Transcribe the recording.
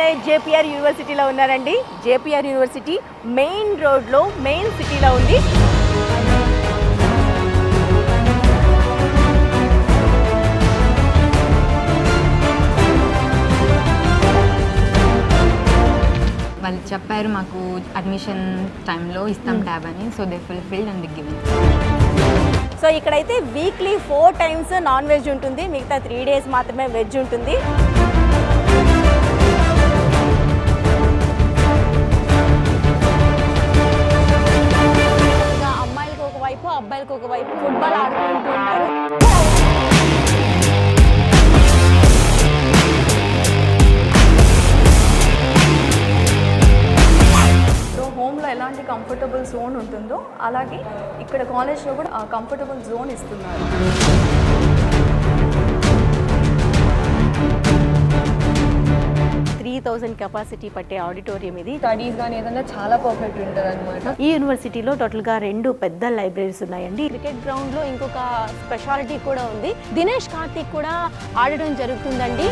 Chennai JPR యూనివర్సిటీలో ఉన్నారండి. JPR university main రోడ్లో మెయిన్ సిటీలో ఉంది. వాళ్ళు చెప్పారు మాకు అడ్మిషన్ టైంలో ఇస్తాం ట్యాబ్ అని. So they fulfilled and given. So ఇక్కడైతే వీక్లీ 4 times నాన్ వెజ్ ఉంటుంది, మిగతా 3 days మాత్రమే వెజ్ ఉంటుంది. అమ్మాయిలకు ఒకవైపు అబ్బాయిలకు ఒకవైపు ఫుట్బాల్ ఆడుకుంటూ ఉన్నారు. హోమ్లో ఎలాంటి కంఫర్టబుల్ జోన్ ఉంటుందో అలాగే ఇక్కడ కాలేజ్లో కూడా ఆ కంఫర్టబుల్ జోన్ ఇస్తున్నారు. 3000 కెపాసిటీ పట్టే ఆడిటోరియం ఇది. స్టడీస్ కానీ ఏదైనా చాలా పర్ఫెక్ట్ ఉంటుంది అనమాట. ఈ యూనివర్సిటీలో టోటల్గా 2 పెద్ద లైబ్రరీస్ ఉన్నాయండి. క్రికెట్ గ్రౌండ్లో ఇంకొక స్పెషాలిటీ కూడా ఉంది. దినేష్ కార్తిక్ కూడా ఆడడం జరుగుతుందండి.